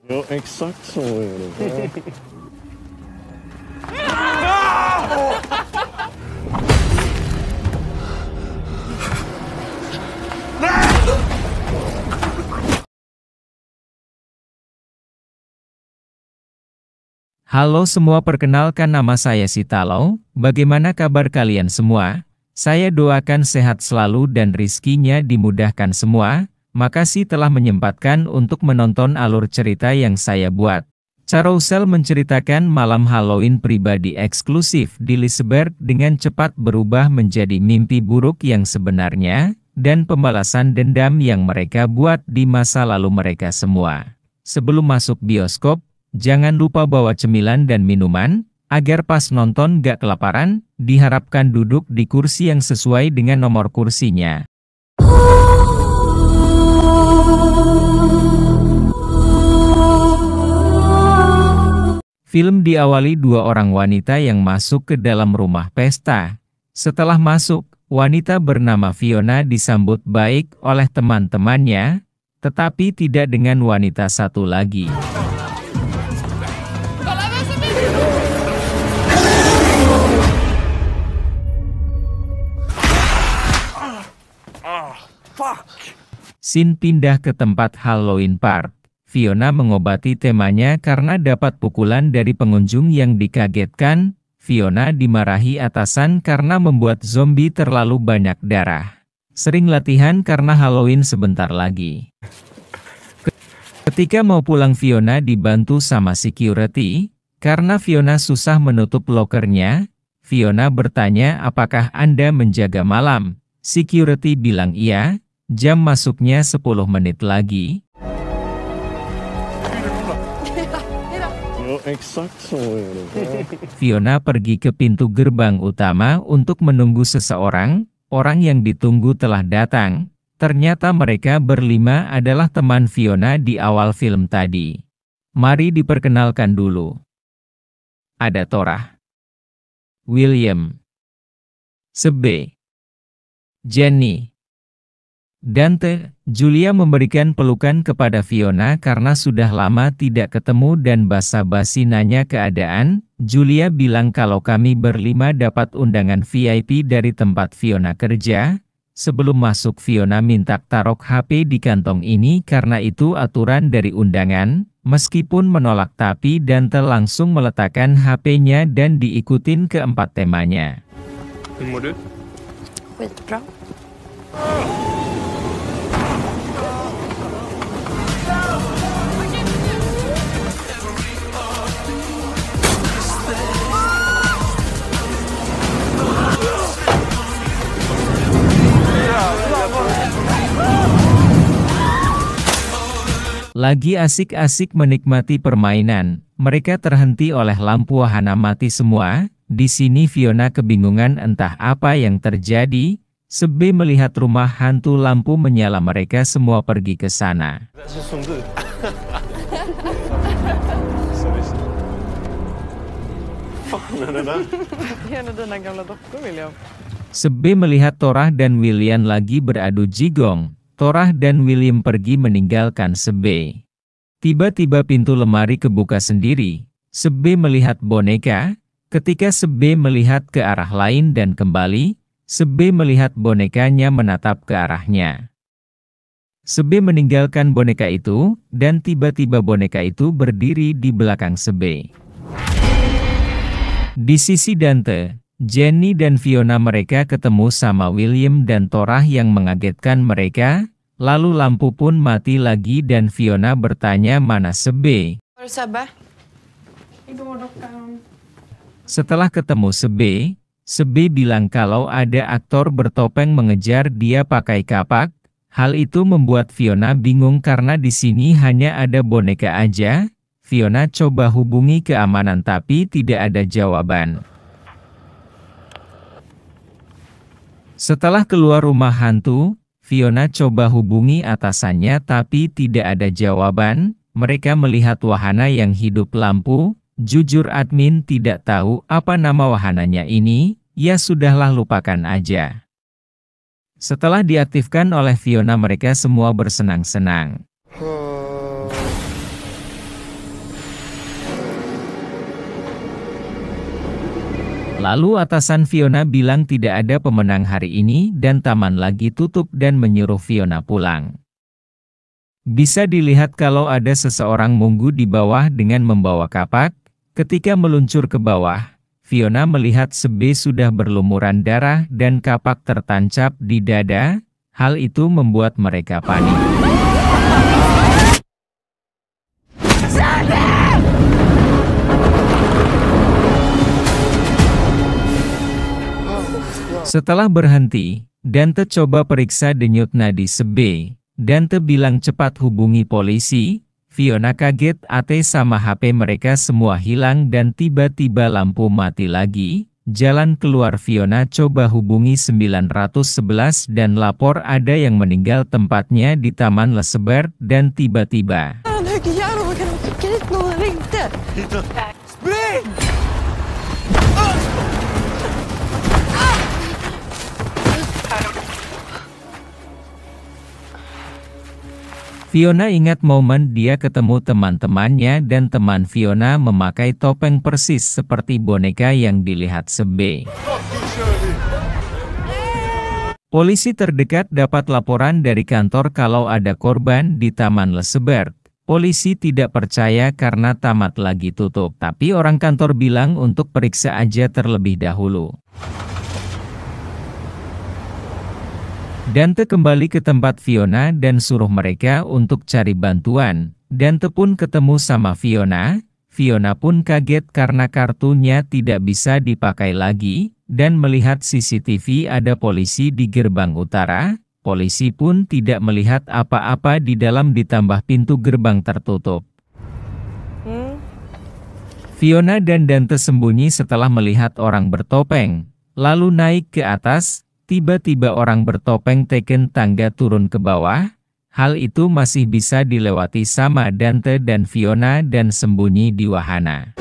Ja, exakt så är det. Halo semua, perkenalkan nama saya Sitalo. Bagaimana kabar kalian semua? Saya doakan sehat selalu dan rizkinya dimudahkan semua. Makasih telah menyempatkan untuk menonton alur cerita yang saya buat. Carousel menceritakan malam Halloween pribadi eksklusif di Liseberg dengan cepat berubah menjadi mimpi buruk yang sebenarnya, dan pembalasan dendam yang mereka buat di masa lalu mereka semua. Sebelum masuk bioskop, jangan lupa bawa cemilan dan minuman, agar pas nonton gak kelaparan. Diharapkan duduk di kursi yang sesuai dengan nomor kursinya. Film diawali dua orang wanita yang masuk ke dalam rumah pesta. Setelah masuk, wanita bernama Fiona disambut baik oleh teman-temannya, tetapi tidak dengan wanita satu lagi. Scene pindah ke tempat Halloween Park. Fiona mengobati temanya karena dapat pukulan dari pengunjung yang dikagetkan. Fiona dimarahi atasan karena membuat zombie terlalu banyak darah. Sering latihan karena Halloween sebentar lagi. Ketika mau pulang, Fiona dibantu sama security. Karena Fiona susah menutup lokernya, Fiona bertanya, apakah Anda menjaga malam? Security bilang iya, jam masuknya 10 menit lagi. Ja, exakt så är det. Fiona pergi ke pintu gerbang utama untuk menunggu seseorang. Orang yang ditunggu telah datang. Ternyata mereka berlima adalah teman Fiona di awal film tadi. Mari diperkenalkan dulu. Ada Thora, William, Sebe, Jenny, Dante. Julia memberikan pelukan kepada Fiona karena sudah lama tidak ketemu dan basa-basi nanya keadaan. Julia bilang kalau kami berlima dapat undangan VIP dari tempat Fiona kerja. Sebelum masuk, Fiona minta taruh HP di kantong ini karena itu aturan dari undangan. Meskipun menolak, tapi Dante langsung meletakkan HP-nya dan diikutin keempat temanya. Hur mår du? Skitbra. Lagi asik-asik menikmati permainan, mereka terhenti oleh lampu wahana mati semua. Di sini Fiona kebingungan entah apa yang terjadi. Sebe melihat rumah hantu lampu menyala, mereka semua pergi ke sana. Sebe melihat Thora dan William lagi beradu jigong. Thora dan William pergi meninggalkan Sebe. Tiba-tiba pintu lemari kebuka sendiri. Sebe melihat boneka. Ketika Sebe melihat ke arah lain dan kembali, Sebe melihat bonekanya menatap ke arahnya. Sebe meninggalkan boneka itu, dan tiba-tiba boneka itu berdiri di belakang Sebe. Di sisi Dante, Jenny dan Fiona mereka ketemu sama William dan Thora yang mengagetkan mereka. Lalu lampu pun mati lagi dan Fiona bertanya mana Sebe. Setelah ketemu Sebe, Sebe bilang kalau ada aktor bertopeng mengejar dia pakai kapak. Hal itu membuat Fiona bingung karena di sini hanya ada boneka aja. Fiona coba hubungi keamanan tapi tidak ada jawaban. Setelah keluar rumah hantu, Fiona coba hubungi atasannya tapi tidak ada jawaban. Mereka melihat wahana yang hidup lampu. Jujur admin tidak tahu apa nama wahananya ini. Ya sudahlah, lupakan aja. Setelah diaktifkan oleh Fiona, mereka semua bersenang-senang. Lalu atasan Fiona bilang tidak ada pemenang hari ini dan taman lagi tutup dan menyuruh Fiona pulang. Bisa dilihat kalau ada seseorang munggu di bawah dengan membawa kapak. Ketika meluncur ke bawah, Fiona melihat Sebe sudah berlumuran darah dan kapak tertancap di dada. Hal itu membuat mereka panik. Setelah berhenti, Dante coba periksa denyut nadi Sebe. Dante bilang cepat hubungi polisi. Fiona kaget sama HP mereka semua hilang dan tiba-tiba lampu mati lagi. Jalan keluar Fiona coba hubungi 911 dan lapor ada yang meninggal tempatnya di Taman Lesebert dan tiba-tiba Fiona ingat momen dia ketemu teman-temannya dan teman Fiona memakai topeng persis seperti boneka yang dilihat Sebe. Polisi terdekat dapat laporan dari kantor kalau ada korban di Taman Lesebert. Polisi tidak percaya karena tamat lagi tutup, tapi orang kantor bilang untuk periksa aja terlebih dahulu. Dante kembali ke tempat Fiona dan suruh mereka untuk cari bantuan. Dante pun ketemu sama Fiona. Fiona pun kaget karena kartunya tidak bisa dipakai lagi, dan melihat CCTV ada polisi di gerbang utara. Polisi pun tidak melihat apa-apa di dalam ditambah pintu gerbang tertutup. Fiona dan Dante sembunyi setelah melihat orang bertopeng, lalu naik ke atas. Tiba-tiba orang bertopeng teken tangga turun ke bawah. Hal itu masih bisa dilewati sama Dante dan Fiona dan sembunyi di wahana.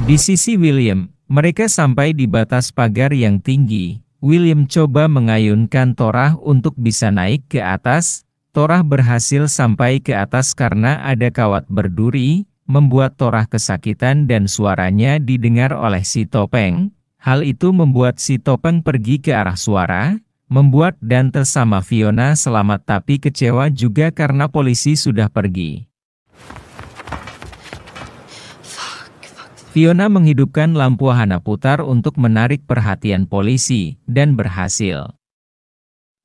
Di sisi William, mereka sampai di batas pagar yang tinggi. William coba mengayunkan Torah untuk bisa naik ke atas. Torah berhasil sampai ke atas karena ada kawat berduri, membuat Torah kesakitan dan suaranya didengar oleh si topeng. Hal itu membuat si topeng pergi ke arah suara, membuat Dante sama Fiona selamat tapi kecewa juga karena polisi sudah pergi. Fiona menghidupkan lampu wahana putar untuk menarik perhatian polisi, dan berhasil.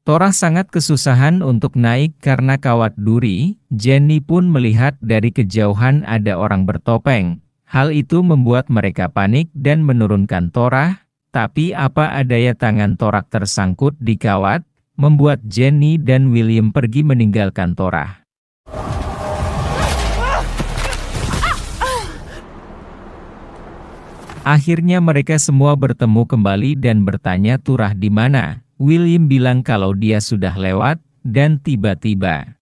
Torah sangat kesusahan untuk naik karena kawat duri. Jenny pun melihat dari kejauhan ada orang bertopeng. Hal itu membuat mereka panik dan menurunkan Torah. Tapi apa daya tangan Torah tersangkut di kawat, membuat Jenny dan William pergi meninggalkan Torah. Akhirnya mereka semua bertemu kembali dan bertanya Torah di mana. William bilang kalau dia sudah lewat, dan tiba-tiba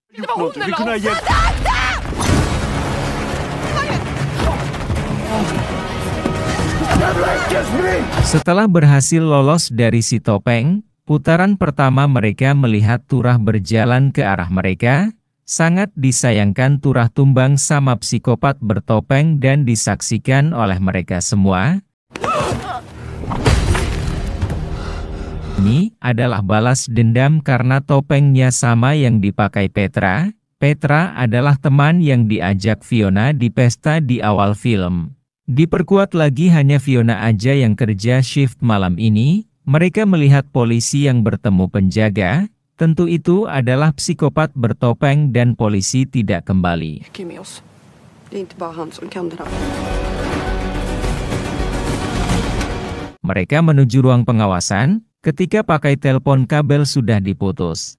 setelah berhasil lolos dari si topeng, putaran pertama mereka melihat Torah berjalan ke arah mereka. Sangat disayangkan Torah tumbang sama psikopat bertopeng dan disaksikan oleh mereka semua. Ini adalah balas dendam karena topengnya sama yang dipakai Petra. Petra adalah teman yang diajak Fiona di pesta di awal film. Diperkuat lagi hanya Fiona aja yang kerja shift malam ini. Mereka melihat polisi yang bertemu penjaga. Tentu itu adalah psikopat bertopeng dan polisi tidak kembali. Mereka menuju ruang pengawasan. Ketika pakai telepon kabel sudah diputus.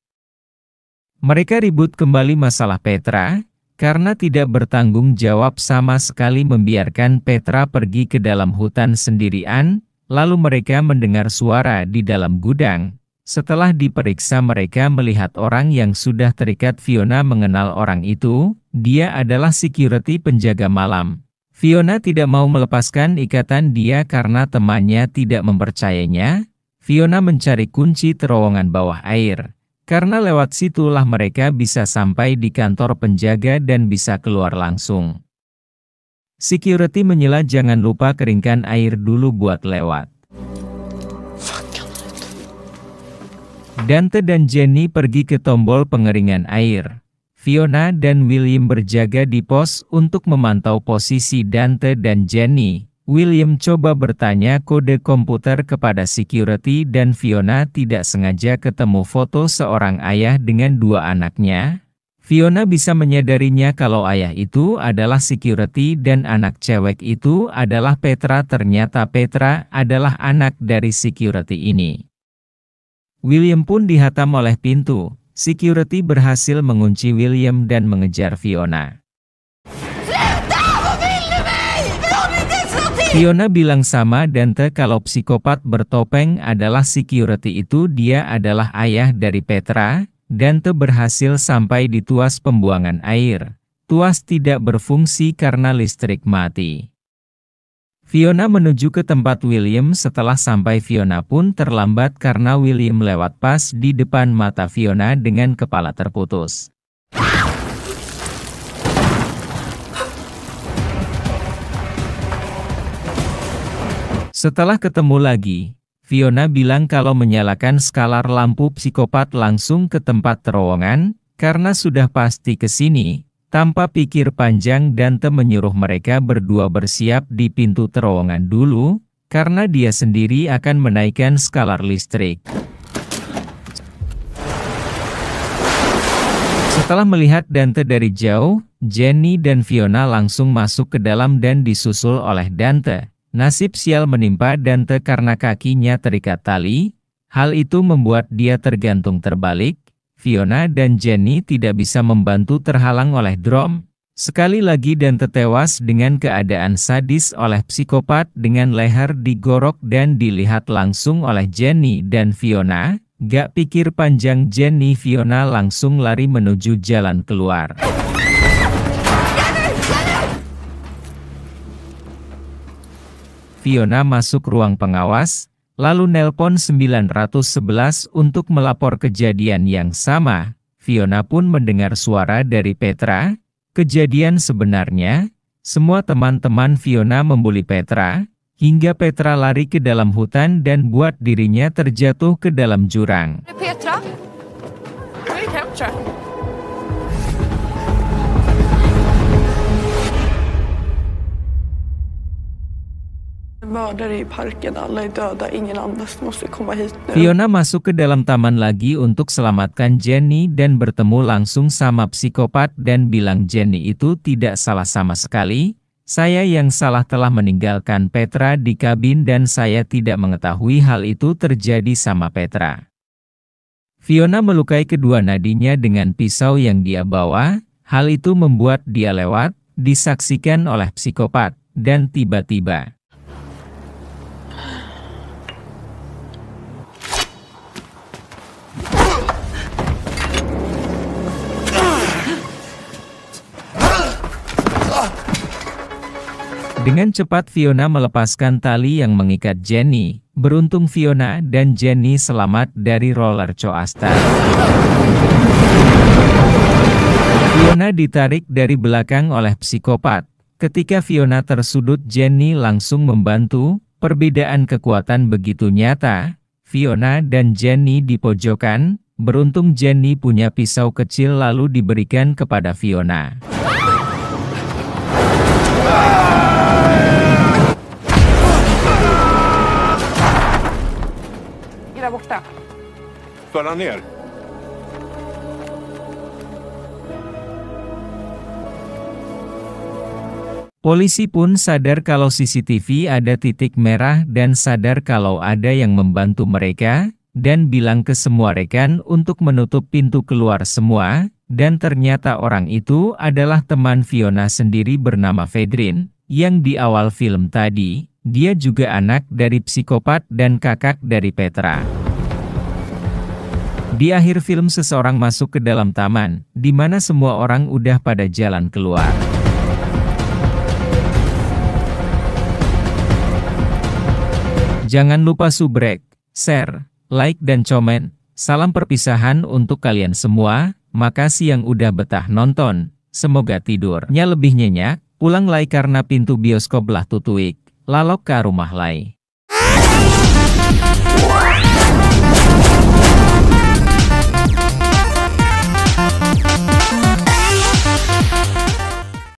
Mereka ribut kembali masalah Petra, karena tidak bertanggung jawab sama sekali membiarkan Petra pergi ke dalam hutan sendirian, lalu mereka mendengar suara di dalam gudang. Setelah diperiksa mereka melihat orang yang sudah terikat. Fiona mengenal orang itu, dia adalah security penjaga malam. Fiona tidak mau melepaskan ikatan dia karena temannya tidak mempercayainya. Fiona mencari kunci terowongan bawah air. Karena lewat situlah mereka bisa sampai di kantor penjaga dan bisa keluar langsung. Security menyela, jangan lupa keringkan air dulu buat lewat. Dante dan Jenny pergi ke tombol pengeringan air. Fiona dan William berjaga di pos untuk memantau posisi Dante dan Jenny. William coba bertanya kode komputer kepada security dan Fiona tidak sengaja ketemu foto seorang ayah dengan dua anaknya. Fiona bisa menyadarinya kalau ayah itu adalah security dan anak cewek itu adalah Petra. Ternyata Petra adalah anak dari security ini. William pun dihantam oleh pintu. Security berhasil mengunci William dan mengejar Fiona. Fiona bilang sama Dante kalau psikopat bertopeng adalah security itu, dia adalah ayah dari Petra. Dante berhasil sampai di tuas pembuangan air. Tuas tidak berfungsi karena listrik mati. Fiona menuju ke tempat William. Setelah sampai, Fiona pun terlambat karena William lewat pas di depan mata Fiona dengan kepala terputus. Setelah ketemu lagi, Fiona bilang kalau menyalakan skalar lampu psikopat langsung ke tempat terowongan, karena sudah pasti ke sini. Tanpa pikir panjang, Dante menyuruh mereka berdua bersiap di pintu terowongan dulu, karena dia sendiri akan menaikkan skalar listrik. Setelah melihat Dante dari jauh, Jenny dan Fiona langsung masuk ke dalam dan disusul oleh Dante. Nasib sial menimpa Dante karena kakinya terikat tali. Hal itu membuat dia tergantung terbalik. Fiona dan Jenny tidak bisa membantu, terhalang oleh drum. Sekali lagi Dante tewas dengan keadaan sadis oleh psikopat dengan leher digorok dan dilihat langsung oleh Jenny dan Fiona. Gak pikir panjang, Jenny Fiona langsung lari menuju jalan keluar. Fiona masuk ruang pengawas, lalu nelpon 911 untuk melapor kejadian yang sama. Fiona pun mendengar suara dari Petra. Kejadian sebenarnya, semua teman-teman Fiona membuli Petra, hingga Petra lari ke dalam hutan dan buat dirinya terjatuh ke dalam jurang. Petra? Hon gick hem, tror jag. Mördare i parken, alla är döda, ingen andas, måste komma hit nu. Fiona masuk ke dalam taman lagi untuk selamatkan Jenny dan bertemu langsung sama psikopat dan bilang Jenny itu tidak salah sama sekali. Saya yang salah, telah meninggalkan Petra di kabin dan saya tidak mengetahui hal itu terjadi sama Petra. Fiona melukai kedua nadinya dengan pisau yang dia bawa. Hal itu membuat dia lewat, disaksikan oleh psikopat, dan tiba-tiba dengan cepat Fiona melepaskan tali yang mengikat Jenny. Beruntung Fiona dan Jenny selamat dari roller coaster. Fiona ditarik dari belakang oleh psikopat. Ketika Fiona tersudut, Jenny langsung membantu. Perbedaan kekuatan begitu nyata. Fiona dan Jenny di pojokan. Beruntung Jenny punya pisau kecil lalu diberikan kepada Fiona. Där borta. Föll han ner? Polisi pun sadar kalau CCTV ada titik merah dan sadar kalau ada yang membantu mereka, dan bilang ke semua rekan untuk menutup pintu keluar semua, dan ternyata orang itu adalah teman Fiona sendiri bernama Fedrin, yang di awal film tadi, dia juga anak dari psikopat dan kakak dari Petra. Di akhir film seseorang masuk ke dalam taman, di mana semua orang udah pada jalan keluar. Jangan lupa subrek, share, like dan komen. Salam perpisahan untuk kalian semua, makasih yang udah betah nonton, semoga tidurnya lebih nyenyak, pulang lai karena pintu bioskop belah tutuik, lalok ke rumah lai.